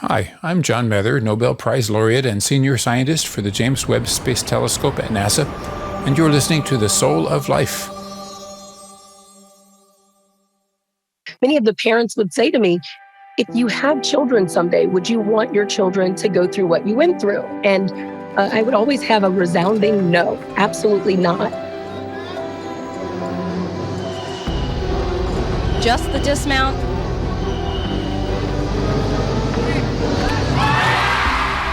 Hi, I'm John Mather, Nobel Prize laureate and senior scientist for the James Webb Space Telescope at NASA, and you're listening to The Soul of Life. Many of the parents would say to me, if you have children someday, would you want your children to go through what you went through? And I would always have a resounding no, absolutely not. Just the dismount.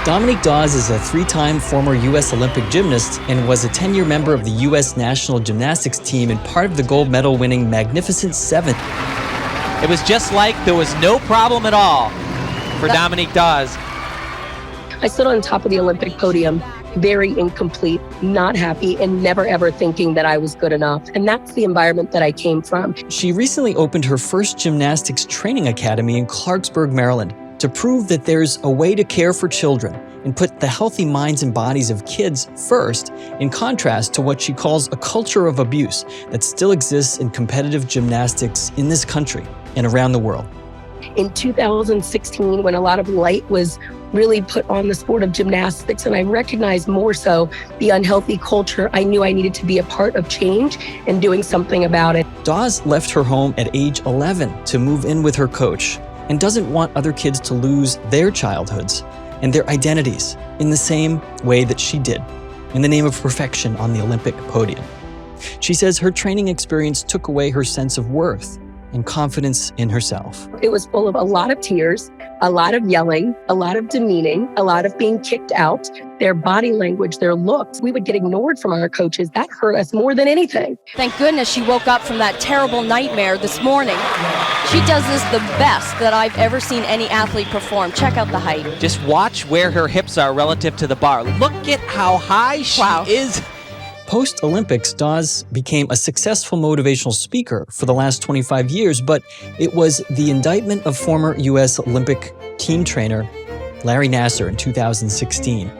Dominique Dawes is a 3-time former U.S. Olympic gymnast and was a 10-year member of the U.S. national gymnastics team and part of the gold medal-winning Magnificent Seven. It was just like there was no problem at all for Dominique Dawes. I stood on top of the Olympic podium, very incomplete, not happy, and never ever thinking that I was good enough. And that's the environment that I came from. She recently opened her first gymnastics training academy in Clarksburg, Maryland, to prove that there's a way to care for children and put the healthy minds and bodies of kids first, in contrast to what she calls a culture of abuse that still exists in competitive gymnastics in this country and around the world. In 2016, when a lot of light was really put on the sport of gymnastics, and I recognized more so the unhealthy culture, I knew I needed to be a part of change and doing something about it. Dawes left her home at age 11 to move in with her coach and doesn't want other kids to lose their childhoods and their identities in the same way that she did, in the name of perfection on the Olympic podium. She says her training experience took away her sense of worth and confidence in herself. It was full of a lot of tears, a lot of yelling, a lot of demeaning, a lot of being kicked out, their body language, their looks. We would get ignored from our coaches. That hurt us more than anything. Thank goodness she woke up from that terrible nightmare this morning. She does this the best that I've ever seen any athlete perform. Check out the height. Just watch where her hips are relative to the bar. Look at how high she is. Post-Olympics, Dawes became a successful motivational speaker for the last 25 years, but it was the indictment of former U.S. Olympic team trainer Larry Nassar in 2016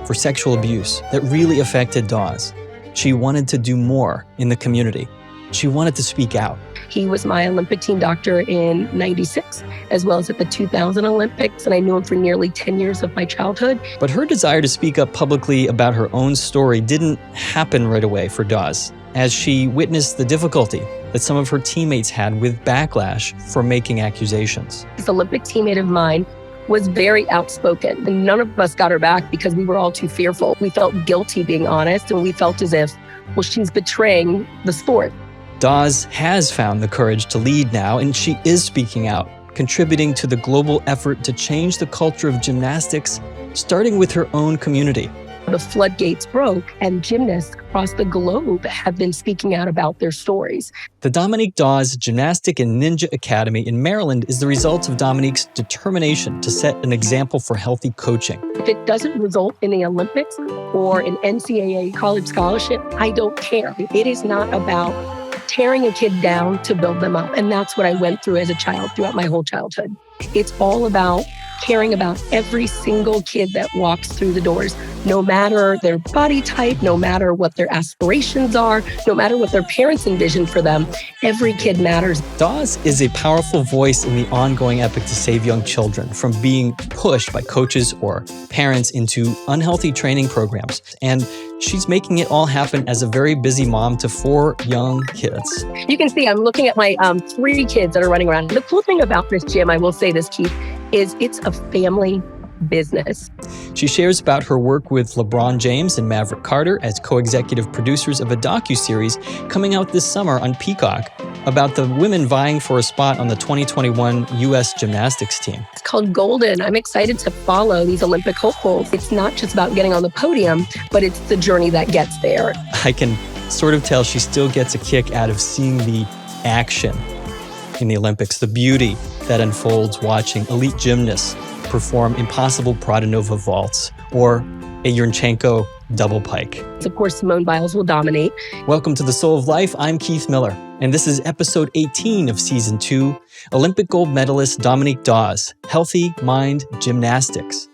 for sexual abuse that really affected Dawes. She wanted to do more in the community. She wanted to speak out. He was my Olympic team doctor in '96, as well as at the 2000 Olympics, and I knew him for nearly 10 years of my childhood. But her desire to speak up publicly about her own story didn't happen right away for Dawes, as she witnessed the difficulty that some of her teammates had with backlash for making accusations. This Olympic teammate of mine was very outspoken, and none of us got her back because we were all too fearful. We felt guilty being honest, and we felt as if, well, she's betraying the sport. Dawes has found the courage to lead now, and she is speaking out, contributing to the global effort to change the culture of gymnastics, starting with her own community. The floodgates broke, and gymnasts across the globe have been speaking out about their stories. The Dominique Dawes Gymnastic and Ninja Academy in Maryland is the result of Dominique's determination to set an example for healthy coaching. If it doesn't result in the Olympics or an NCAA college scholarship, I don't care. It is not about tearing a kid down to build them up. And that's what I went through as a child throughout my whole childhood. It's all about caring about every single kid that walks through the doors, no matter their body type, no matter what their aspirations are, no matter what their parents envision for them. Every kid matters. Dawes is a powerful voice in the ongoing effort to save young children from being pushed by coaches or parents into unhealthy training programs. And she's making it all happen as a very busy mom to 4 young kids. You can see I'm looking at my 3 kids that are running around. The cool thing about this gym, I will say this, Keith, is it's a family business. She shares about her work with LeBron James and Maverick Carter as co-executive producers of a docuseries coming out this summer on Peacock about the women vying for a spot on the 2021 U.S. gymnastics team. It's called Golden. I'm excited to follow these Olympic hopefuls. It's not just about getting on the podium, but it's the journey that gets there. I can sort of tell she still gets a kick out of seeing the action in the Olympics, the beauty that unfolds watching elite gymnasts perform impossible Prada Nova vaults or a Yurchenko double pike. Of course, Simone Biles will dominate. Welcome to The Soul of Life. I'm Keith Miller, and this is episode 18 of season 2, Olympic gold medalist Dominique Dawes, Healthy Mind Gymnastics.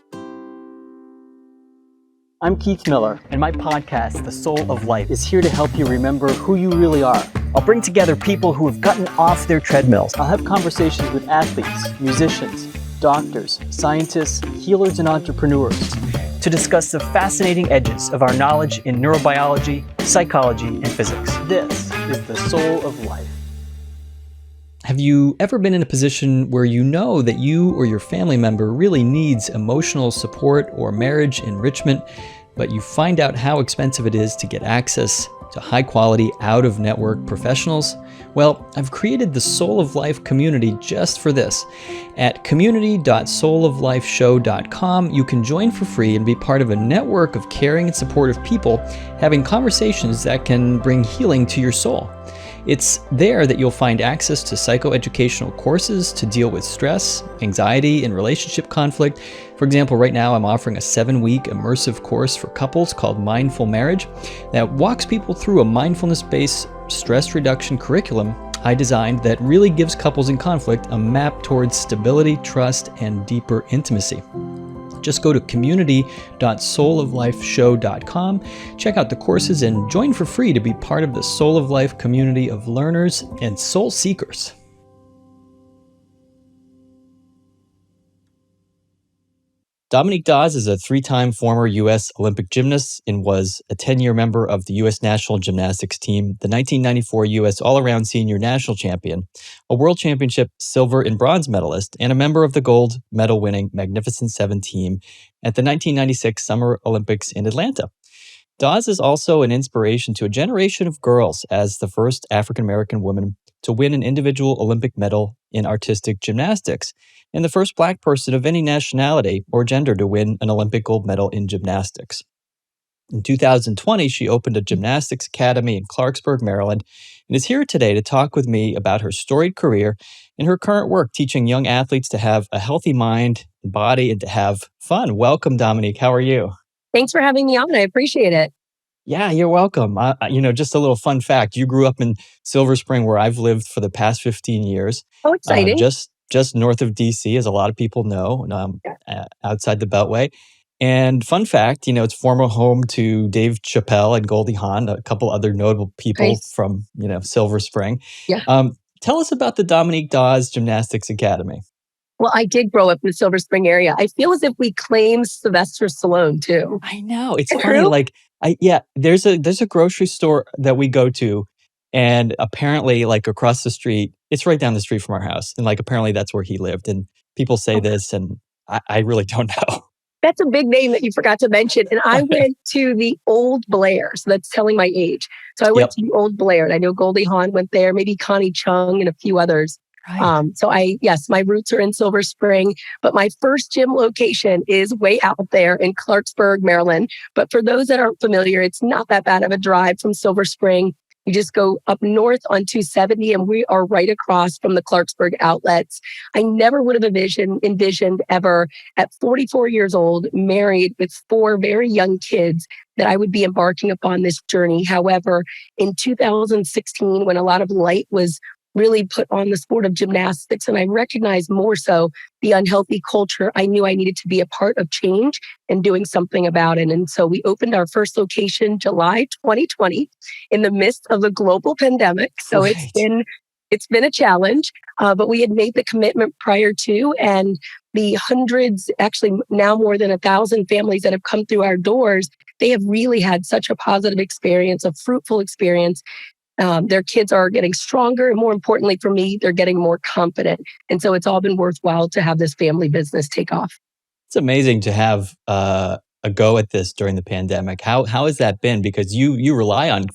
I'm Keith Miller, and my podcast, The Soul of Life, is here to help you remember who you really are. I'll bring together people who have gotten off their treadmills. I'll have conversations with athletes, musicians, doctors, scientists, healers, and entrepreneurs to discuss the fascinating edges of our knowledge in neurobiology, psychology, and physics. This is the Soul of Life. Have you ever been in a position where you know that you or your family member really needs emotional support or marriage enrichment, but you find out how expensive it is to get access to high-quality, out-of-network professionals? Well, I've created the Soul of Life community just for this. At community.souloflifeshow.com, you can join for free and be part of a network of caring and supportive people having conversations that can bring healing to your soul. It's there that you'll find access to psychoeducational courses to deal with stress, anxiety, and relationship conflict. For example, right now I'm offering a 7-week immersive course for couples called Mindful Marriage that walks people through a mindfulness-based stress reduction curriculum I designed that really gives couples in conflict a map towards stability, trust, and deeper intimacy. Just go to community.souloflifeshow.com, check out the courses, and join for free to be part of the Soul of Life community of learners and soul seekers. Dominique Dawes is a 3-time former U.S. Olympic gymnast and was a 10-year member of the U.S. national gymnastics team, the 1994 U.S. all-around senior national champion, a world championship silver and bronze medalist, and a member of the gold medal-winning Magnificent Seven team at the 1996 Summer Olympics in Atlanta. Dawes is also an inspiration to a generation of girls as the first African-American woman to win an individual Olympic medal in artistic gymnastics, and the first Black person of any nationality or gender to win an Olympic gold medal in gymnastics. In 2020, she opened a gymnastics academy in Clarksburg, Maryland, and is here today to talk with me about her storied career and her current work teaching young athletes to have a healthy mind and body and to have fun. Welcome, Dominique. How are you? Thanks for having me on. I appreciate it. Yeah, you're welcome. Just a little fun fact. You grew up in Silver Spring, where I've lived for the past 15 years. Oh, exciting. Just north of DC, as a lot of people know, outside the Beltway. And fun fact, it's former home to Dave Chappelle and Goldie Hawn, a couple other notable people Nice. from, Silver Spring. Yeah. Tell us about the Dominique Dawes Gymnastics Academy. Well, I did grow up in the Silver Spring area. I feel as if we claim Sylvester Stallone too. I know. It's Is it funny. true? There's a grocery store that we go to, and apparently, across the street, it's right down the street from our house. And apparently that's where he lived. And people say this, and I really don't know. That's a big name that you forgot to mention. And I went to the Old Blair. So that's telling my age. So I went to the Old Blair, and I know Goldie Hawn went there, maybe Connie Chung and a few others. Right. My roots are in Silver Spring, but my first gym location is way out there in Clarksburg, Maryland. But for those that aren't familiar, it's not that bad of a drive from Silver Spring. You just go up north on 270, and we are right across from the Clarksburg outlets. I never would have envisioned ever at 44 years old, married with 4 very young kids, that I would be embarking upon this journey. However, in 2016, when a lot of light was really put on the sport of gymnastics, and I recognized more so the unhealthy culture, I knew I needed to be a part of change and doing something about it. And so we opened our first location July 2020 in the midst of the global pandemic. So Right. it's been a challenge, but we had made the commitment prior to, and the hundreds, actually now more than 1,000 families that have come through our doors, they have really had such a positive experience, a fruitful experience. Their kids are getting stronger, and more importantly for me, they're getting more confident. And so it's all been worthwhile to have this family business take off. It's amazing to have a go at this during the pandemic. How has that been? Because you rely on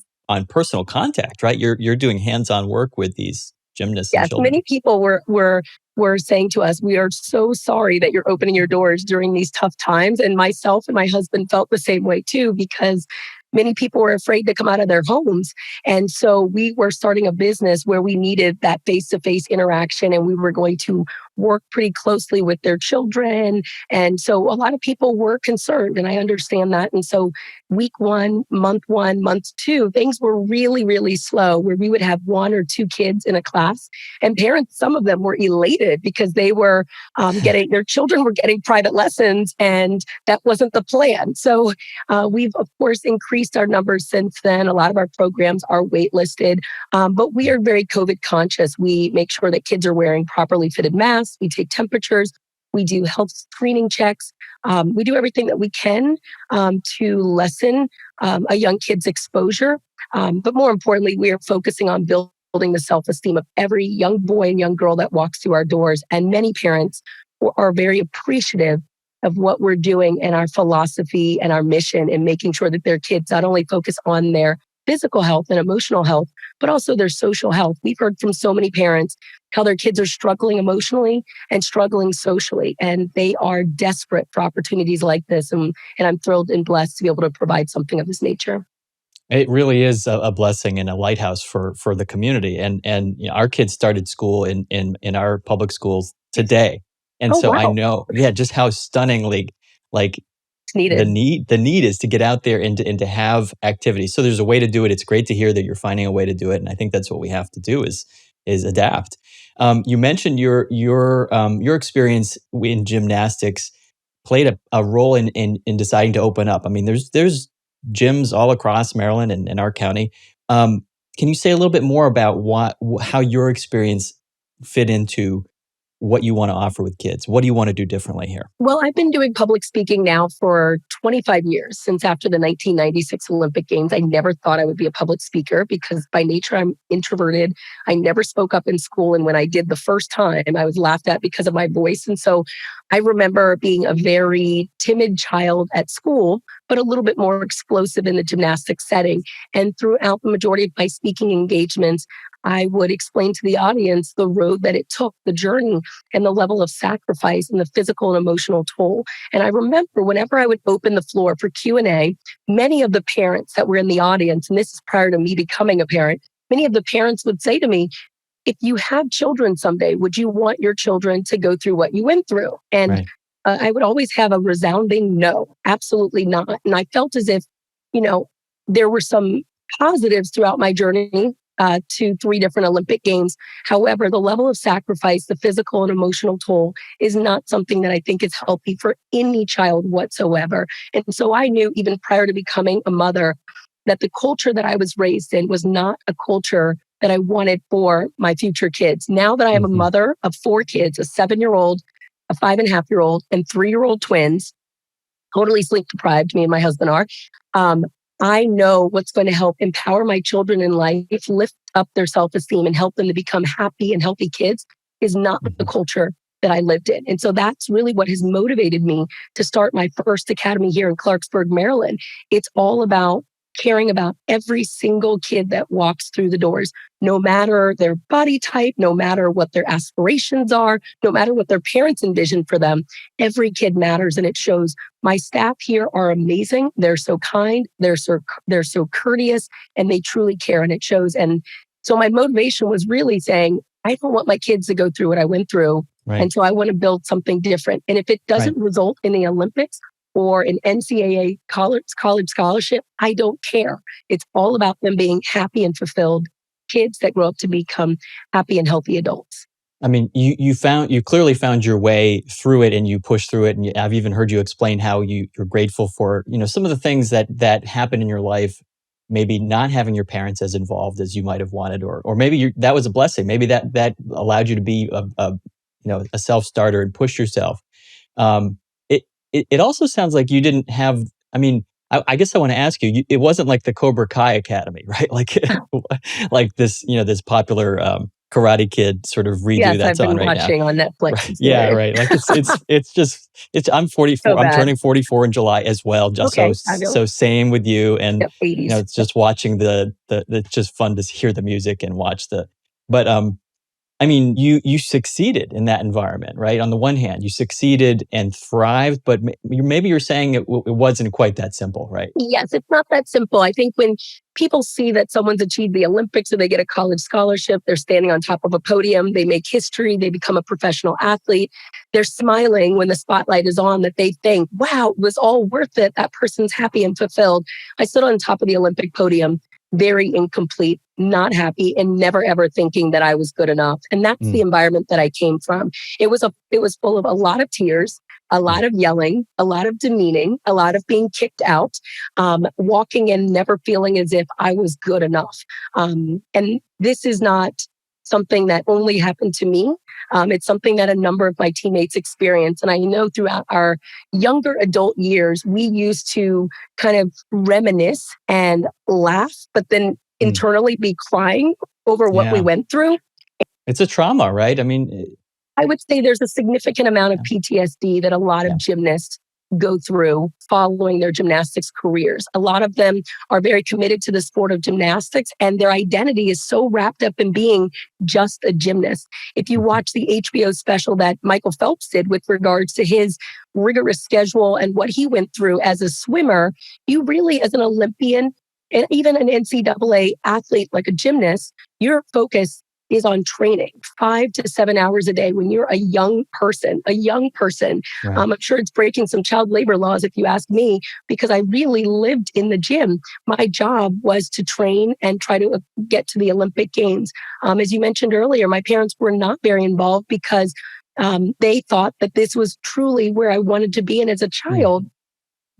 personal contact, right? You're doing hands-on work with these gymnasts. Yes, and children. many people were saying to us, we are so sorry that you're opening your doors during these tough times. And myself and my husband felt the same way too, because many people were afraid to come out of their homes. And so we were starting a business where we needed that face-to-face interaction, and we were going to work pretty closely with their children. And so a lot of people were concerned, and I understand that. And so week 1, month 2, things were really, really slow, where we would have 1 or 2 kids in a class, and parents, some of them were elated because they were their children were getting private lessons, and that wasn't the plan. So we've, of course, increased our numbers since then. A lot of our programs are waitlisted, but we are very COVID conscious. We make sure that kids are wearing properly fitted masks. We take temperatures. We do health screening checks. We do everything that we can to lessen a young kid's exposure. But more importantly, we are focusing on building the self-esteem of every young boy and young girl that walks through our doors. And many parents are very appreciative of what we're doing and our philosophy and our mission in making sure that their kids not only focus on their physical health and emotional health, but also their social health. We've heard from so many parents how their kids are struggling emotionally and struggling socially, and they are desperate for opportunities like this. And I'm thrilled and blessed to be able to provide something of this nature. It really is a blessing and a lighthouse for the community. And our kids started school in our public schools today. And Oh, so I wow. know, just how stunningly like It's needed. the need is to get out there and to have activities. So there's a way to do it. It's great to hear that you're finding a way to do it. And I think that's what we have to do is adapt. You mentioned your experience in gymnastics played a role in deciding to open up. I mean, there's gyms all across Maryland and our county. Can you say a little bit more about how your experience fit into what you want to offer with kids? What do you want to do differently here? Well, I've been doing public speaking now for 25 years, since after the 1996 Olympic Games. I never thought I would be a public speaker because by nature I'm introverted. I never spoke up in school. And when I did the first time, I was laughed at because of my voice. And so I remember being a very timid child at school, but a little bit more explosive in the gymnastics setting. And throughout the majority of my speaking engagements, I would explain to the audience the road that it took, the journey, and the level of sacrifice and the physical and emotional toll. And I remember whenever I would open the floor for Q&A, many of the parents that were in the audience, and this is prior to me becoming a parent, many of the parents would say to me, if you have children someday, would you want your children to go through what you went through? And Right. I would always have a resounding no, absolutely not. And I felt as if, there were some positives throughout my journey to 3 different Olympic Games. However, the level of sacrifice, the physical and emotional toll is not something that I think is healthy for any child whatsoever. And so I knew even prior to becoming a mother that the culture that I was raised in was not a culture that I wanted for my future kids. Now that I am a mother of 4 kids, a 7-year-old, a 5.5-year-old, and 3-year-old twins, totally sleep deprived, me and my husband are, I know what's going to help empower my children in life, lift up their self-esteem and help them to become happy and healthy kids is not the culture that I lived in. And so that's really what has motivated me to start my first academy here in Clarksburg, Maryland. It's all about caring about every single kid that walks through the doors, no matter their body type, no matter what their aspirations are, no matter what their parents envision for them. Every kid matters, and it shows. My staff here are amazing. They're so kind, they're so courteous, and they truly care, and it shows. And so my motivation was really saying, I don't want my kids to go through what I went through. Right. And so I want to build something different. And if it doesn't result in the Olympics or an NCAA college scholarship, I don't care. It's all about them being happy and fulfilled kids that grow up to become happy and healthy adults. I mean, you clearly found your way through it, and you pushed through it. And I've even heard you explain how you're grateful for some of the things that happen in your life. Maybe not having your parents as involved as you might have wanted, or maybe that was a blessing. Maybe that allowed you to be a self-starter and push yourself. It also sounds like you didn't have. I mean, I guess I want to ask you. It wasn't like the Cobra Kai Academy, right? Like this, this popular Karate Kid sort of redo Yes, that's I've been on right watching now. on Netflix. Right. Yeah, right. Like it's. I'm 44. So I'm bad. turning 44 in July as well. Just Okay, so same with you. And Yep, 80s. it's just watching it's just fun to hear the music and watch but I mean, you succeeded in that environment, right? On the one hand, you succeeded and thrived, but maybe you're saying it wasn't quite that simple, right? Yes, it's not that simple. I think when people see that someone's achieved the Olympics or they get a college scholarship, they're standing on top of a podium, they make history, they become a professional athlete, they're smiling when the spotlight is on, that they think, wow, it was all worth it. That person's happy and fulfilled. I stood on top of the Olympic podium, very incomplete, not happy, and never ever thinking that I was good enough. And that's the environment that I came from. It was full of a lot of tears, a lot of yelling, a lot of demeaning, a lot of being kicked out, walking in never feeling as if I was good enough. And this is not something that only happened to me. It's something that a number of my teammates experience. And I know throughout our younger adult years, we used to kind of reminisce and laugh, but then internally be crying over what we went through. It's a trauma, right? I mean, I would say there's a significant amount of PTSD that a lot of gymnasts go through following their gymnastics careers. A lot of them are very committed to the sport of gymnastics, and their identity is so wrapped up in being just a gymnast. If you watch the HBO special that Michael Phelps did with regards to his rigorous schedule and what he went through as a swimmer, you really, as an Olympian and even an NCAA athlete like a gymnast, your focus is on training 5 to 7 hours a day when you're a young person. Right. I'm sure it's breaking some child labor laws if you ask me, because I really lived in the gym. My job was to train and try to get to the Olympic Games. As you mentioned earlier, my parents were not very involved because they thought that this was truly where I wanted to be. And as a child,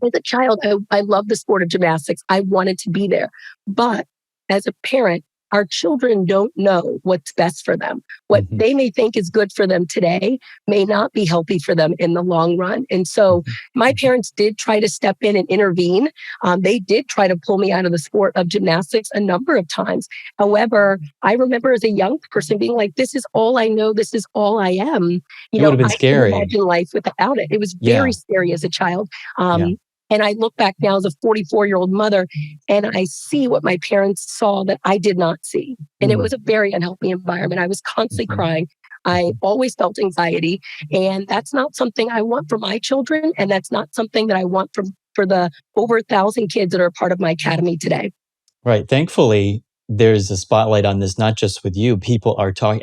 I loved the sport of gymnastics. I wanted to be there. But as a parent, our children don't know what's best for them. What they may think is good for them today may not be healthy for them in the long run. And so my parents did try to step in and intervene. They did try to pull me out of the sport of gymnastics a number of times. However, I remember as a young person being like, this is all I know. This is all I am. It would have been scary. I couldn't imagine life without it. It was very scary as a child. And I look back now as a 44-year-old mother, and I see what my parents saw that I did not see. And it was a very unhealthy environment. I was constantly crying. I always felt anxiety. And that's not something I want for my children. And that's not something that I want for the over 1,000 kids that are a part of my academy today. Right. Thankfully, there's a spotlight on this, not just with you.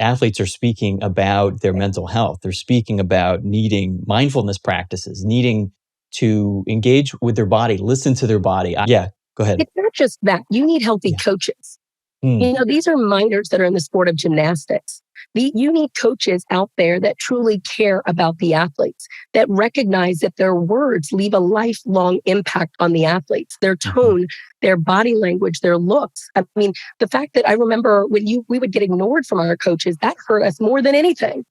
Athletes are speaking about their mental health. They're speaking about needing mindfulness practices, needing to engage with their body, listen to their body. Go ahead. It's not just that. You need healthy coaches. These are minors that are in the sport of gymnastics. You need coaches out there that truly care about the athletes, that recognize that their words leave a lifelong impact on the athletes, their tone, their body language, their looks. I mean, the fact that I remember when we would get ignored from our coaches, that hurt us more than anything.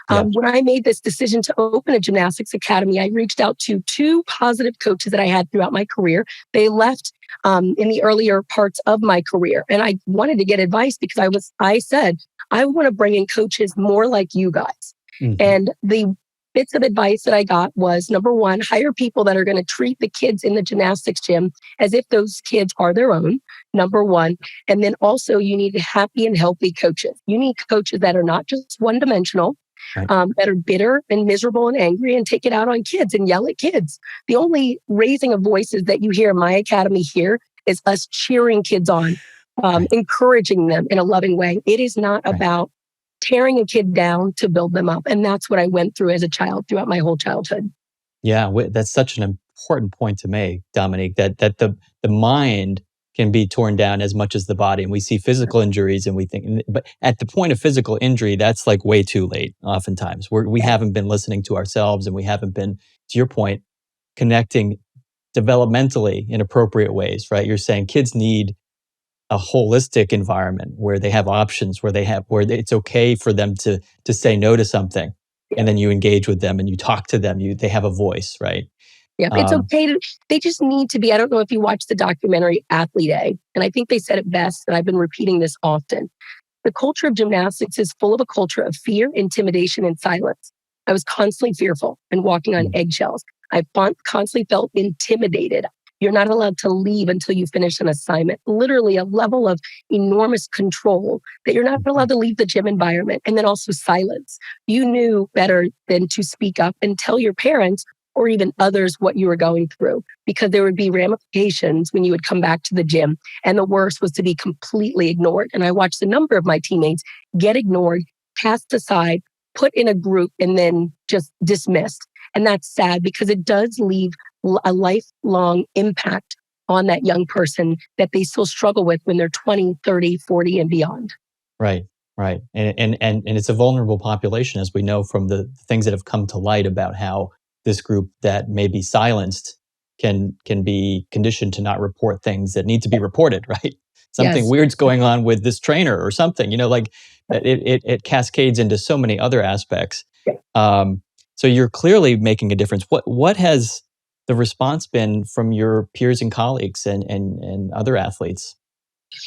When I made this decision to open a gymnastics academy, I reached out to 2 positive coaches that I had throughout my career. They left in the earlier parts of my career. And I wanted to get advice because I said, I want to bring in coaches more like you guys. And the bits of advice that I got was, number one, hire people that are going to treat the kids in the gymnastics gym as if those kids are their own, number one. And then also you need happy and healthy coaches. You need coaches that are not just one-dimensional, that are bitter and miserable and angry and take it out on kids and yell at kids. The only raising of voices that you hear in my academy here is us cheering kids on, encouraging them in a loving way. It is not about tearing a kid down to build them up. And that's what I went through as a child throughout my whole childhood. Yeah, that's such an important point to make, Dominique, that the mind can be torn down as much as the body. And we see physical injuries and we think, but at the point of physical injury, that's like way too late oftentimes. We haven't been listening to ourselves and we haven't been, to your point, connecting developmentally in appropriate ways, right? You're saying kids need a holistic environment where they have options, where it's okay for them to say no to something. And then you engage with them and you talk to them. They have a voice, right? Yeah, it's okay they just need to be, I don't know if you watched the documentary Athlete A, and I think they said it best, and I've been repeating this often. The culture of gymnastics is full of a culture of fear, intimidation, and silence. I was constantly fearful and walking on eggshells. I constantly felt intimidated. You're not allowed to leave until you finish an assignment. Literally a level of enormous control that you're not allowed to leave the gym environment. And then also silence. You knew better than to speak up and tell your parents or even others what you were going through, because there would be ramifications when you would come back to the gym. And the worst was to be completely ignored. And I watched a number of my teammates get ignored, cast aside, put in a group, and then just dismissed. And that's sad because it does leave a lifelong impact on that young person that they still struggle with when they're 20, 30, 40 and beyond. Right. And it's a vulnerable population, as we know from the things that have come to light about how this group that may be silenced can be conditioned to not report things that need to be reported, right? Something Yes. weird's going on with this trainer or something, like it cascades into so many other aspects. So you're clearly making a difference. What has the response been from your peers and colleagues and other athletes?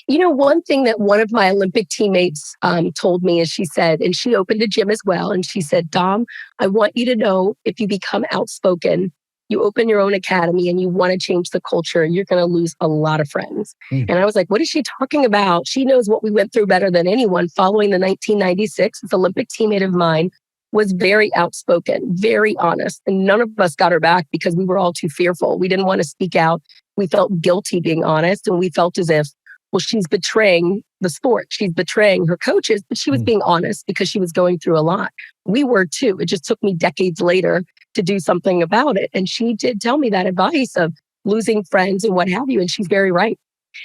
One thing that one of my Olympic teammates told me is she said, and she opened a gym as well, and she said, Dom, I want you to know if you become outspoken, you open your own academy and you want to change the culture, you're going to lose a lot of friends. And I was like, what is she talking about? She knows what we went through better than anyone. Following the 1996, this Olympic teammate of mine was very outspoken, very honest. And none of us got her back because we were all too fearful. We didn't want to speak out. We felt guilty being honest. And we felt as if, well, she's betraying the sport. She's betraying her coaches, but she was being honest because she was going through a lot. We were too. It just took me decades later to do something about it. And she did tell me that advice of losing friends and what have you. And she's very right.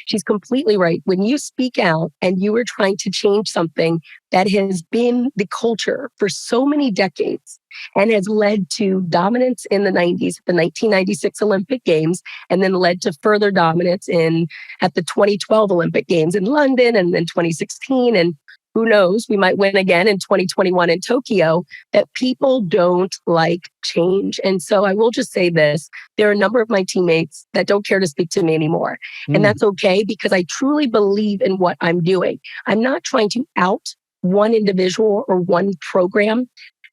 She's completely right. When you speak out and you are trying to change something that has been the culture for so many decades and has led to dominance in the 90s, the 1996 Olympic Games, and then led to further dominance at the 2012 Olympic Games in London and then 2016. And who knows, we might win again in 2021 in Tokyo, that people don't like change. And so I will just say this, there are a number of my teammates that don't care to speak to me anymore. And that's okay because I truly believe in what I'm doing. I'm not trying to out one individual or one program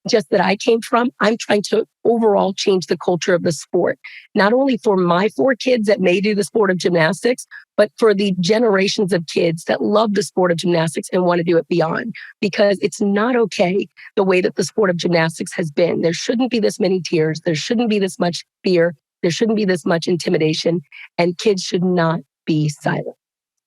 just that I came from. I'm trying to overall change the culture of the sport, not only for my 4 kids that may do the sport of gymnastics, but for the generations of kids that love the sport of gymnastics and want to do it beyond, because it's not okay the way that the sport of gymnastics has been. There shouldn't be this many tears. There shouldn't be this much fear. There shouldn't be this much intimidation, and kids should not be silent.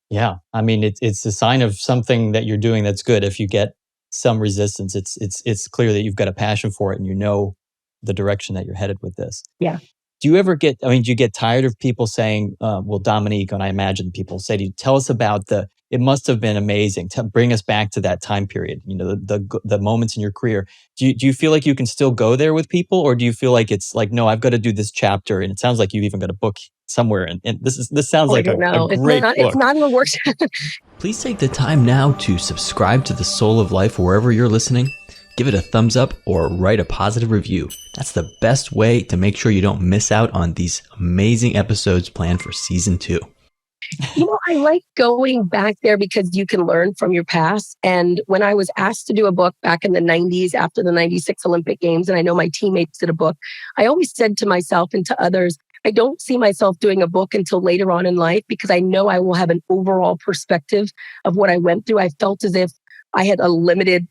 Yeah, I mean, it's a sign of something that you're doing that's good. If you get some resistance, it's clear that you've got a passion for it and you know the direction that you're headed with this. Yeah. Do you get tired of people saying, well, Dominique, and I imagine people say to you, tell us about it must have been amazing to bring us back to that time period, the moments in your career. Do you feel like you can still go there with people, or do you feel like it's like, no, I've got to do this chapter? And it sounds like you've even got a book somewhere. And this sounds like a great book. It's not in the works. Please take the time now to subscribe to The Soul of Life wherever you're listening. Give it a thumbs up or write a positive review. That's the best way to make sure you don't miss out on these amazing episodes planned for season 2. I like going back there because you can learn from your past. And when I was asked to do a book back in the 90s after the 96 Olympic Games, and I know my teammates did a book, I always said to myself and to others, I don't see myself doing a book until later on in life because I know I will have an overall perspective of what I went through. I felt as if I had a limited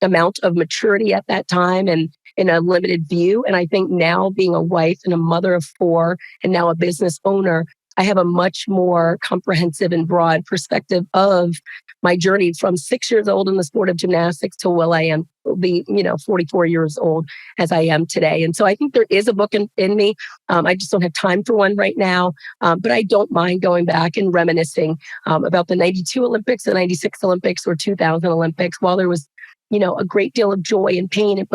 amount of maturity at that time and in a limited view. And I think now, being a wife and a mother of 4 and now a business owner, I have a much more comprehensive and broad perspective of my journey from 6 years old in the sport of gymnastics to I am 44 years old as I am today. And so I think there is a book in me. I just don't have time for one right now. But I don't mind going back and reminiscing about the 92 Olympics, the 96 Olympics, or 2000 Olympics. While there was a great deal of joy and pain at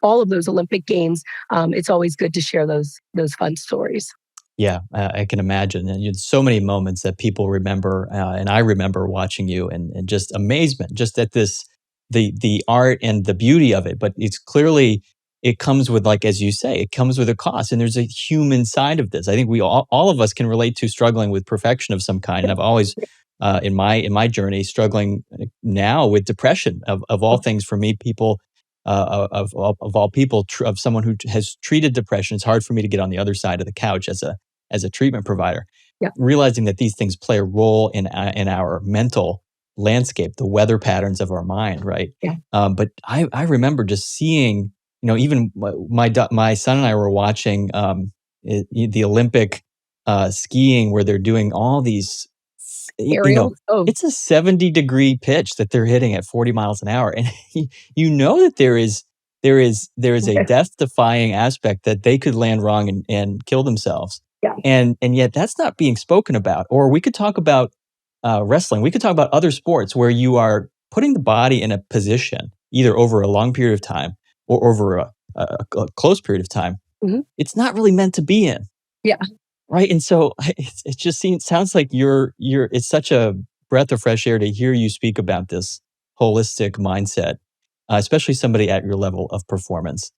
all of those Olympic Games, it's always good to share those fun stories. Yeah, I can imagine. And you had so many moments that people remember, and I remember watching you, and just amazement, just at the art and the beauty of it. But it's clearly, it comes with, like, as you say, it comes with a cost, and there's a human side of this. I think we all of us can relate to struggling with perfection of some kind. And I've always, in my journey, struggling now with depression of all things for me, people. Of all people, of someone who has treated depression, it's hard for me to get on the other side of the couch as a treatment provider. Yeah. Realizing that these things play a role in our mental landscape, the weather patterns of our mind, right? Yeah. But I remember just seeing, even my son and I were watching the Olympic skiing, where they're doing all these. Aerial. It's a 70-degree pitch that they're hitting at 40 miles an hour. And that there is a death-defying aspect that they could land wrong and kill themselves. Yeah. And yet that's not being spoken about. Or we could talk about wrestling. We could talk about other sports where you are putting the body in a position, either over a long period of time or over a close period of time. Mm-hmm. It's not really meant to be in. Yeah. Right. And so it just sounds like it's such a breath of fresh air to hear you speak about this holistic mindset, especially somebody at your level of performance.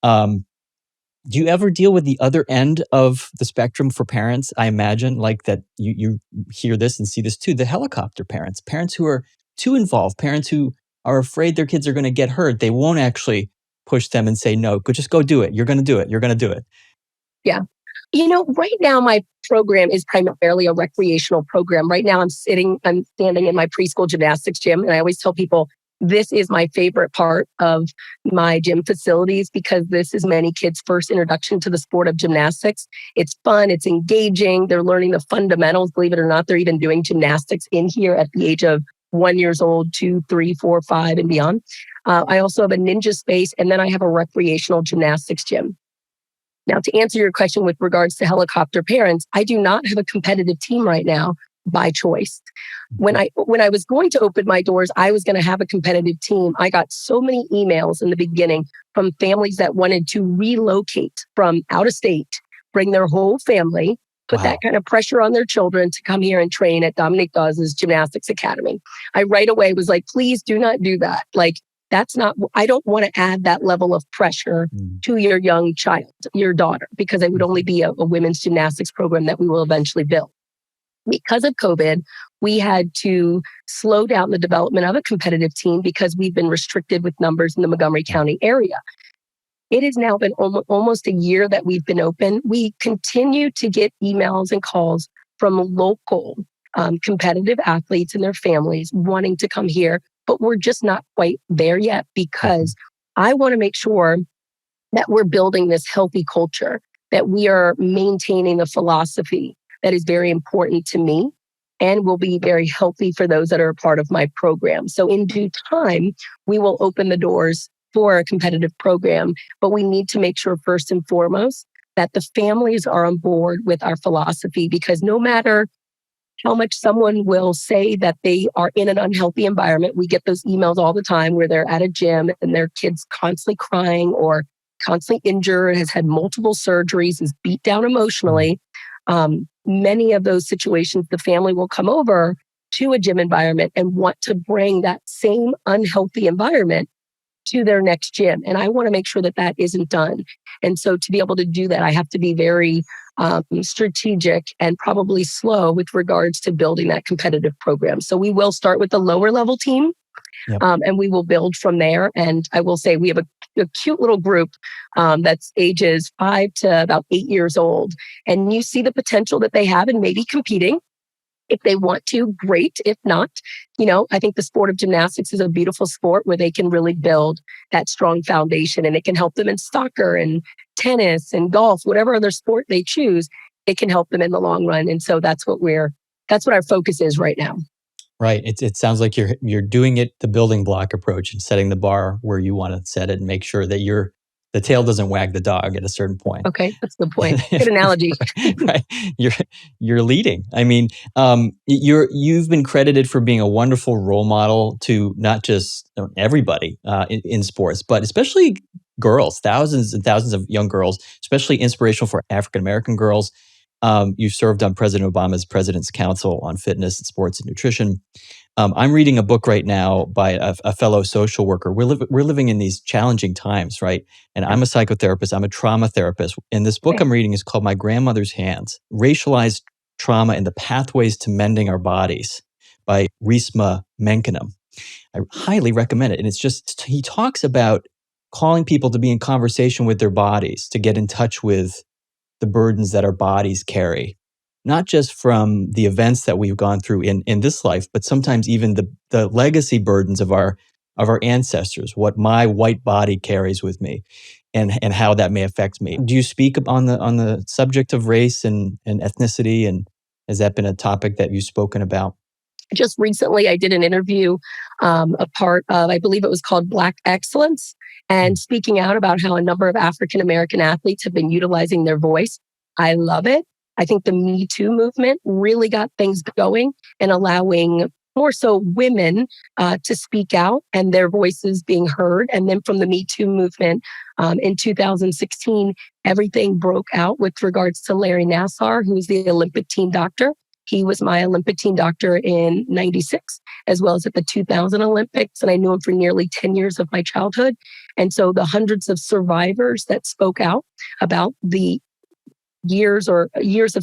Do you ever deal with the other end of the spectrum for parents? I imagine like that you hear this and see this too, the helicopter parents who are too involved, parents who are afraid their kids are going to get hurt. They won't actually push them and say, no, just go do it. You're going to do it. You're going to do it. Yeah. Right now my program is primarily a recreational program. Right now I'm standing in my preschool gymnastics gym. And I always tell people, this is my favorite part of my gym facilities because this is many kids' first introduction to the sport of gymnastics. It's fun. It's engaging. They're learning the fundamentals. Believe it or not, they're even doing gymnastics in here at the age of 1 year old, 2, 3, 4, 5, and beyond. I also have a ninja space, and then I have a recreational gymnastics gym. Now, to answer your question with regards to helicopter parents, I do not have a competitive team right now by choice. When I was going to open my doors, I was going to have a competitive team. I got so many emails in the beginning from families that wanted to relocate from out of state, bring their whole family, put that kind of pressure on their children to come here and train at Dominique Dawes' Gymnastics Academy. I right away was like, please do not do that. Like, I don't want to add that level of pressure to your young child, your daughter, because it would only be a women's gymnastics program that we will eventually build. Because of COVID, we had to slow down the development of a competitive team because we've been restricted with numbers in the Montgomery County area. It has now been almost a year that we've been open. We continue to get emails and calls from local competitive athletes and their families wanting to come here, but we're just not quite there yet because I want to make sure that we're building this healthy culture, that we are maintaining a philosophy that is very important to me and will be very healthy for those that are a part of my program. So in due time, we will open the doors for a competitive program, but we need to make sure first and foremost that the families are on board with our philosophy, because no matter how much someone will say that they are in an unhealthy environment, we get those emails all the time where they're at a gym and their kid's constantly crying or constantly injured, has had multiple surgeries, is beat down emotionally. Many of those situations, the family will come over to a gym environment and want to bring that same unhealthy environment to their next gym. And I want to make sure that that isn't done. And so to be able to do that, I have to be very strategic and probably slow with regards to building that competitive program. So we will start with the lower level team. And we will build from there. And I will say we have a cute little group that's ages 5 to about 8 years old. And you see the potential that they have in maybe competing. If they want to, great. If not, I think the sport of gymnastics is a beautiful sport where they can really build that strong foundation, and it can help them in soccer and tennis and golf, whatever other sport they choose, it can help them in the long run. And so that's what our focus is right now. Right. It sounds like you're doing it the building block approach and setting the bar where you want to set it and make sure that the tail doesn't wag the dog at a certain point. Okay, that's the point. Good analogy. Right. You're leading. I mean, you've been credited for being a wonderful role model to not just everybody in sports, but especially girls, thousands and thousands of young girls, especially inspirational for African American girls. You've served on President Obama's President's Council on Fitness, Sports, and Nutrition. I'm reading a book right now by a fellow social worker. We're living in these challenging times, right? And I'm a psychotherapist. I'm a trauma therapist. And this book I'm reading is called My Grandmother's Hands: Racialized Trauma and the Pathways to Mending Our Bodies by Reesma Menkenham. I highly recommend it. And it's just, he talks about calling people to be in conversation with their bodies, to get in touch with the burdens that our bodies carry, not just from the events that we've gone through in this life, but sometimes even the legacy burdens of our ancestors, what my white body carries with me, and how that may affect me. Do you speak on the subject of race and ethnicity, and has that been a topic that you've spoken about? Just recently, I did an interview, a part of, I believe it was called Black Excellence, and speaking out about how a number of African American athletes have been utilizing their voice. I love it. I think the Me Too movement really got things going and allowing more so women to speak out and their voices being heard. And then from the Me Too movement in 2016, everything broke out with regards to Larry Nassar, who's the Olympic team doctor. He was my Olympic team doctor in 96, as well as at the 2000 Olympics. And I knew him for nearly 10 years of my childhood. And so the hundreds of survivors that spoke out about the years of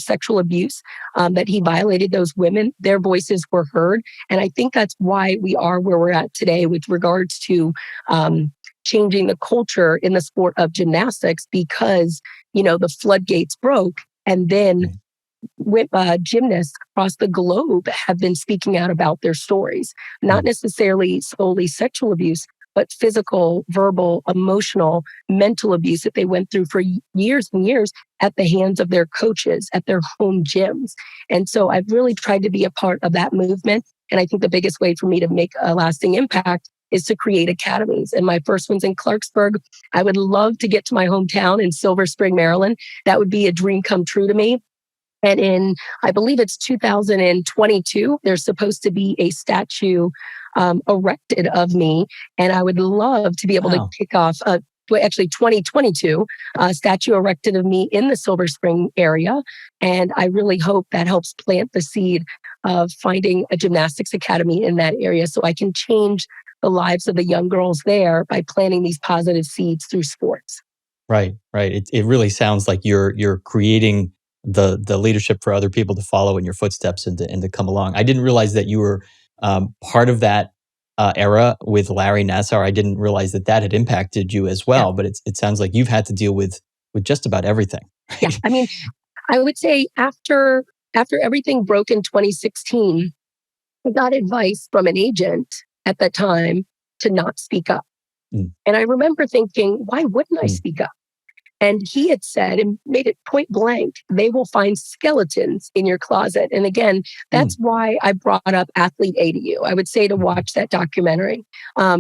sexual abuse that he violated those women, their voices were heard. And I think that's why we are where we're at today with regards to changing the culture in the sport of gymnastics, because, the floodgates broke, and then gymnasts across the globe have been speaking out about their stories, not necessarily solely sexual abuse, but physical, verbal, emotional, mental abuse that they went through for years and years at the hands of their coaches at their home gyms. And so I've really tried to be a part of that movement. And I think the biggest way for me to make a lasting impact is to create academies. And my first one's in Clarksburg. I would love to get to my hometown in Silver Spring, Maryland. That would be a dream come true to me. And in, I believe it's 2022, there's supposed to be a statue erected of me. And I would love to be able to kick off, actually 2022, a statue erected of me in the Silver Spring area. And I really hope that helps plant the seed of finding a gymnastics academy in that area so I can change the lives of the young girls there by planting these positive seeds through sports. Right. It really sounds like you're creating the leadership for other people to follow in your footsteps and to come along. I didn't realize that you were part of that era with Larry Nassar. I didn't realize that had impacted you as well. Yeah. But it sounds like you've had to deal with just about everything. Yeah, I mean, I would say after everything broke in 2016, I got advice from an agent at that time to not speak up. And I remember thinking, why wouldn't I speak up? And he had said and made it point blank, they will find skeletons in your closet. And again, that's why I brought up Athlete A to you. I would say to watch that documentary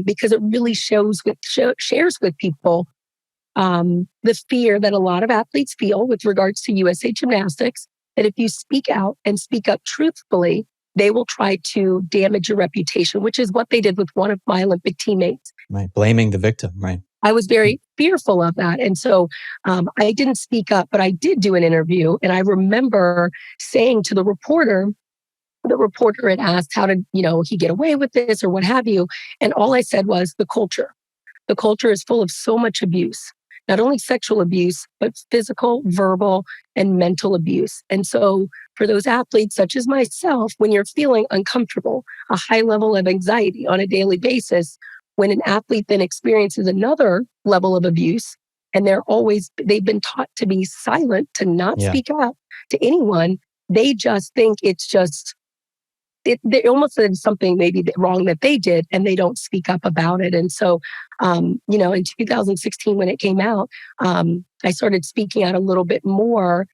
because it really shares with people the fear that a lot of athletes feel with regards to USA Gymnastics, that if you speak out and speak up truthfully, they will try to damage your reputation, which is what they did with one of my Olympic teammates. Right, blaming the victim, right. I was very fearful of that. And so I didn't speak up, but I did do an interview. And I remember saying to the reporter had asked, how did, he get away with this or what have you? And all I said was the culture. The culture is full of so much abuse, not only sexual abuse, but physical, verbal, and mental abuse. And so for those athletes such as myself, when you're feeling uncomfortable, a high level of anxiety on a daily basis, when an athlete then experiences another level of abuse, and they've been taught to be silent, to not speak up to anyone, they just think they almost did something maybe wrong that they did, and they don't speak up about it. And so, in 2016, when it came out, I started speaking out a little bit more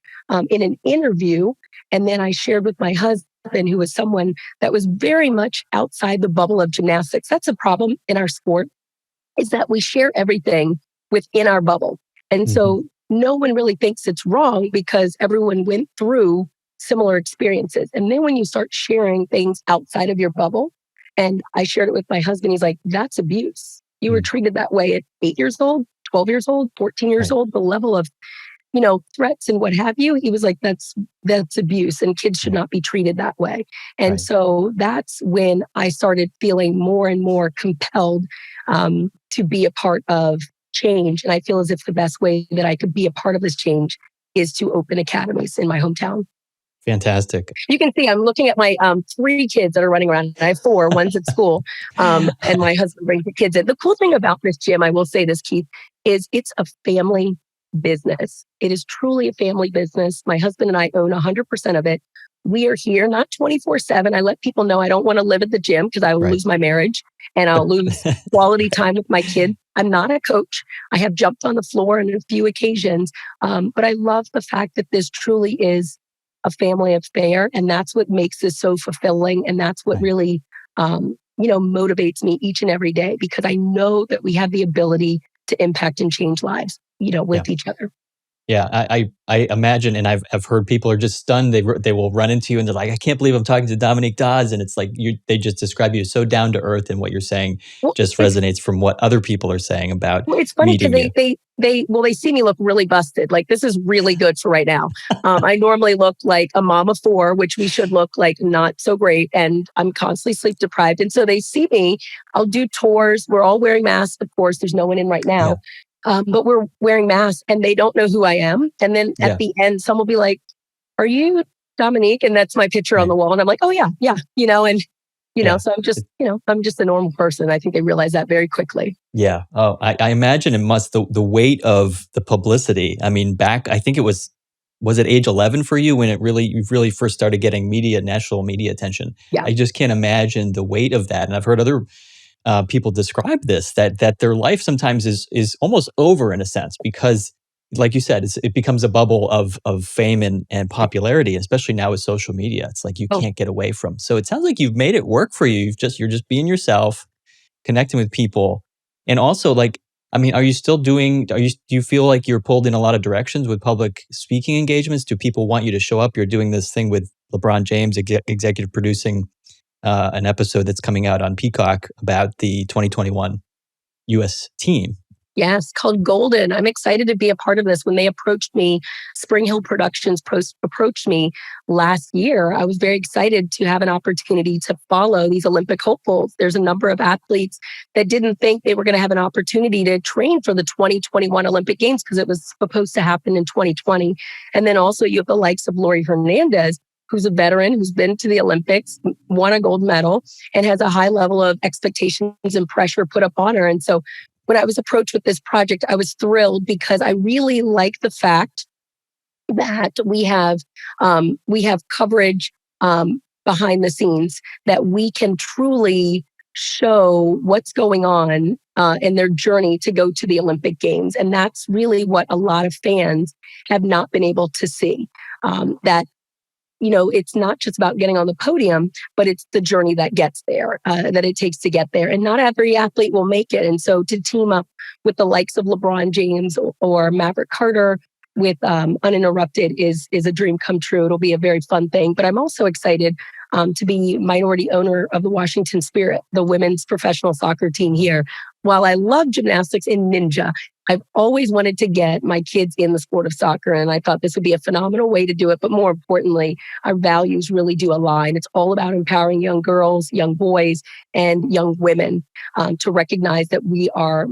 in an interview. And then I shared with my husband, who was someone that was very much outside the bubble of gymnastics. That's a problem in our sport, is that we share everything within our bubble. And so no one really thinks it's wrong because everyone went through similar experiences. And then when you start sharing things outside of your bubble, and I shared it with my husband, he's like, that's abuse. You were treated that way at 8 years old, 12 years old, 14 years old, the level of threats and what have you. He was like, that's abuse, and kids should not be treated that way. And so that's when I started feeling more and more compelled to be a part of change. And I feel as if the best way that I could be a part of this change is to open academies in my hometown. Fantastic. You can see I'm looking at my 3 kids that are running around. I have 4, one's at school, and my husband brings the kids in. The cool thing about this gym, I will say this, Keith, is it's a family business. It is truly a family business. My husband and I own 100% of it. We are here not 24/7. I let people know I don't want to live at the gym because I will lose my marriage and I'll lose quality time with my kid. I'm not a coach. I have jumped on the floor on a few occasions, but I love the fact that this truly is a family affair, and that's what makes this so fulfilling, and that's what really, motivates me each and every day, because I know that we have the ability to impact and change lives, with each other. Yeah, I imagine, and I've heard people are just stunned. They will run into you and they're like, I can't believe I'm talking to Dominique Dawes, and it's like they just describe you as so down to earth, and what you're saying Well, just it's resonates from what other people are saying about Well, it's funny because meeting you. they see me look really busted. Like, this is really good for right now. I normally look like a mom of four, which we should look like not so great. And I'm constantly sleep deprived. And so they see me, I'll do tours. We're all wearing masks. Of course, there's no one in right now. But we're wearing masks and they don't know who I am. And then at the end, some will be like, are you Dominique? And that's my picture on the wall. And I'm like, oh yeah, so I'm just a normal person. I think they realize that very quickly. Yeah. Oh, I imagine it must, the weight of the publicity. I mean, back, I think it was it age 11 for you when you really first started getting national media attention? Yeah. I just can't imagine the weight of that. And I've heard other people describe this, that their life sometimes is almost over in a sense, because like you said, it becomes a bubble of fame and popularity, especially now with social media. It's like you can't get away from. So it sounds like you've made it work for you. You're just being yourself, connecting with people. And also, like, I mean, do you feel like you're pulled in a lot of directions with public speaking engagements? Do people want you to show up? You're doing this thing with LeBron James executive producing an episode that's coming out on Peacock about the 2021 U.S. team. Yes, called Golden. I'm excited to be a part of this. When they approached me, Spring Hill Productions approached me last year, I was very excited to have an opportunity to follow these Olympic hopefuls. There's a number of athletes that didn't think they were going to have an opportunity to train for the 2021 Olympic Games because it was supposed to happen in 2020. And then also you have the likes of Lori Hernandez, who's a veteran, who's been to the Olympics, won a gold medal, and has a high level of expectations and pressure put up on her. And so when I was approached with this project, I was thrilled because I really like the fact that we have coverage behind the scenes, that we can truly show what's going on in their journey to go to the Olympic Games. And that's really what a lot of fans have not been able to see. That it's not just about getting on the podium, but it's the journey that gets there, that it takes to get there. And not every athlete will make it. And so to team up with the likes of LeBron James or Maverick Carter with Uninterrupted is a dream come true. It'll be a very fun thing. But I'm also excited to be minority owner of the Washington Spirit, the women's professional soccer team here. While I love gymnastics and ninja, I've always wanted to get my kids in the sport of soccer, and I thought this would be a phenomenal way to do it. But more importantly, our values really do align. It's all about empowering young girls, young boys, and young women to recognize that we are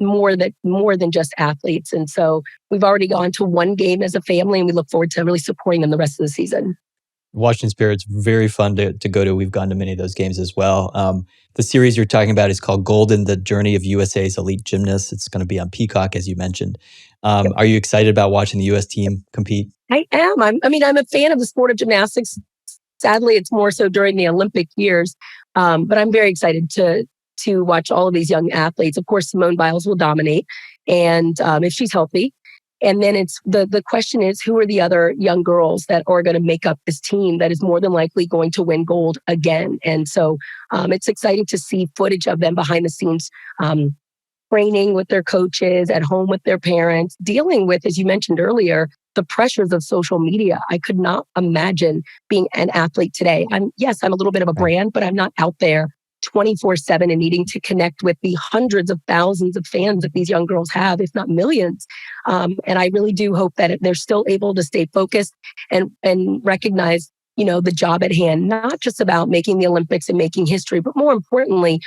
more than just athletes. And so we've already gone to one game as a family, and we look forward to really supporting them the rest of the season. Washington Spirit's very fun to go to. We've gone to many of those games as well. The series you're talking about is called Golden, the Journey of USA's Elite Gymnasts. It's going to be on Peacock, as you mentioned. Are you excited about watching the U.S. team compete? I am. I'm a fan of the sport of gymnastics. Sadly, it's more so during the Olympic years. But I'm very excited to watch all of these young athletes. Of course, Simone Biles will dominate, and if she's healthy. And then it's the question is, who are the other young girls that are going to make up this team that is more than likely going to win gold again? And so it's exciting to see footage of them behind the scenes, training with their coaches, at home with their parents, dealing with, as you mentioned earlier, the pressures of social media. I could not imagine being an athlete today. I'm a little bit of a brand, but I'm not out there 24/7 and needing to connect with the hundreds of thousands of fans that these young girls have, if not millions. And I really do hope that they're still able to stay focused and recognize, the job at hand, not just about making the Olympics and making history, but more importantly,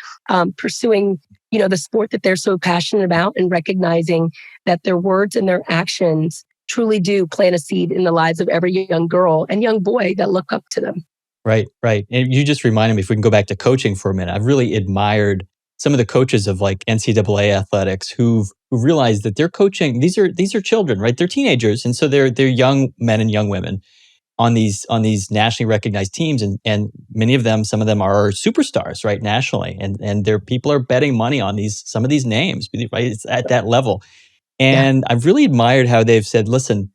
pursuing, the sport that they're so passionate about, and recognizing that their words and their actions truly do plant a seed in the lives of every young girl and young boy that look up to them. Right. And you just reminded me, if we can go back to coaching for a minute, I've really admired some of the coaches of like NCAA athletics who've realized that they're coaching. These are children, right? They're teenagers. And so they're young men and young women on these nationally recognized teams. And many of them, some of them are superstars, right? Nationally. And people are betting money on some of these names, right? It's at that level. And I've really admired how they've said, listen,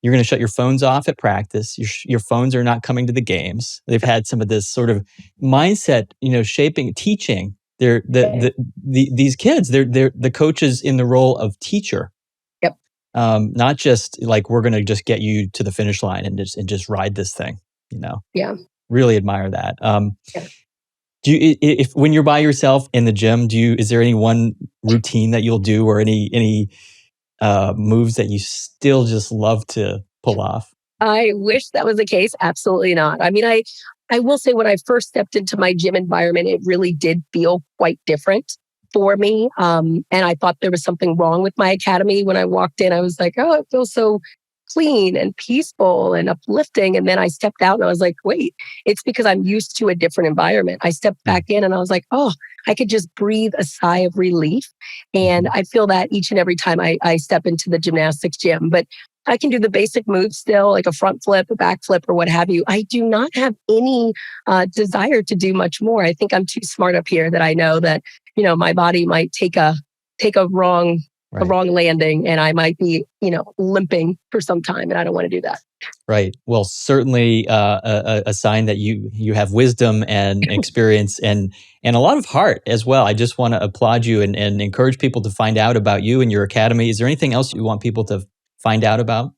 you're going to shut your phones off at practice. Your phones are not coming to the games. They've had some of this sort of mindset, shaping, teaching. These kids. They're the coaches in the role of teacher. Yep. Not just like we're going to just get you to the finish line and just ride this thing. Yeah. Really admire that. Yeah. Do you, if when you're by yourself in the gym, is there any one routine that you'll do, or any moves that you still just love to pull off? I wish that was the case. Absolutely not. I mean, I will say when I first stepped into my gym environment, it really did feel quite different for me. And I thought there was something wrong with my academy. When I walked in, I was like, oh, it feels so clean and peaceful and uplifting. And then I stepped out and I was like, wait, it's because I'm used to a different environment. I stepped back in and I was like, oh, I could just breathe a sigh of relief. And I feel that each and every time I step into the gymnastics gym. But I can do the basic moves still, like a front flip, a back flip, or what have you. I do not have any desire to do much more. I think I'm too smart up here that I know that, my body might take a wrong landing and I might be, limping for some time. And I don't want to do that. Right. Well, certainly a sign that you have wisdom and experience and a lot of heart as well. I just want to applaud you and encourage people to find out about you and your academy. Is there anything else you want people to find out about?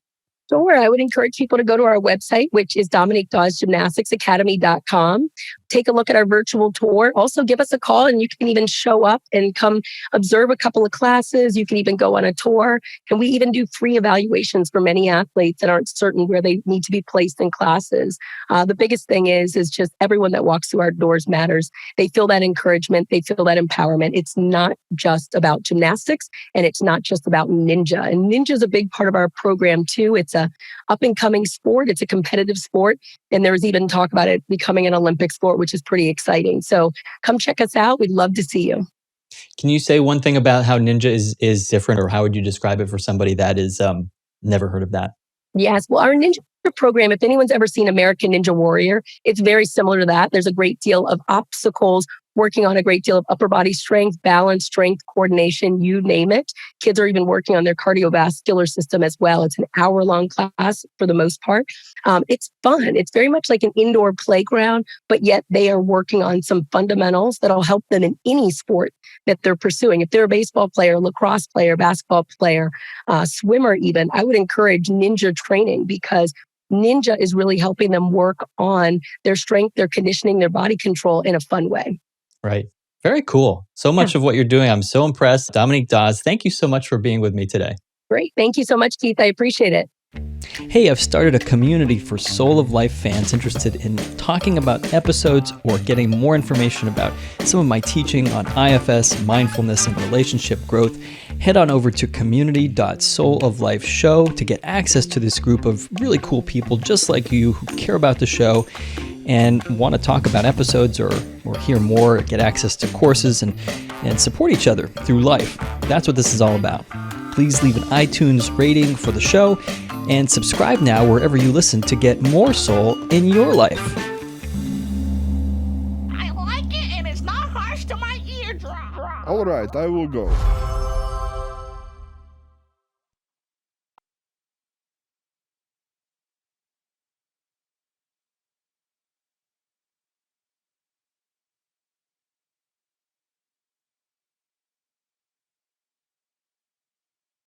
Sure. I would encourage people to go to our website, which is DominiqueDawesGymnasticsAcademy.com. Take a look at our virtual tour. Also, give us a call and you can even show up and come observe a couple of classes. You can even go on a tour. And we even do free evaluations for many athletes that aren't certain where they need to be placed in classes. The biggest thing is just everyone that walks through our doors matters. They feel that encouragement. They feel that empowerment. It's not just about gymnastics and it's not just about ninja. And ninja is a big part of our program too. It's a up and coming sport. It's a competitive sport. And there's even talk about it becoming an Olympic sport, which is pretty exciting. So come check us out. We'd love to see you. Can you say one thing about how ninja is different, or how would you describe it for somebody that is never heard of that? Yes. Well, our ninja program, if anyone's ever seen American Ninja Warrior, it's very similar to that. There's a great deal of obstacles, working on a great deal of upper body strength, balance, strength, coordination, you name it. Kids are even working on their cardiovascular system as well. It's an hour-long class for the most part. It's fun. It's very much like an indoor playground, but yet they are working on some fundamentals that'll help them in any sport that they're pursuing. If they're a baseball player, lacrosse player, basketball player, swimmer even, I would encourage ninja training because ninja is really helping them work on their strength, their conditioning, their body control in a fun way. Right. Very cool. So much of what you're doing. I'm so impressed. Dominique Dawes, thank you so much for being with me today. Great. Thank you so much, Keith. I appreciate it. Hey, I've started a community for Soul of Life fans interested in talking about episodes or getting more information about some of my teaching on IFS, mindfulness, and relationship growth. Head on over to community.souloflifeshow to get access to this group of really cool people just like you who care about the show and want to talk about episodes or hear more, get access to courses and support each other through life. That's what this is all about. Please leave an iTunes rating for the show and subscribe now wherever you listen to get more soul in your life. I like it and it's not harsh to my eardrum. All right, I will go.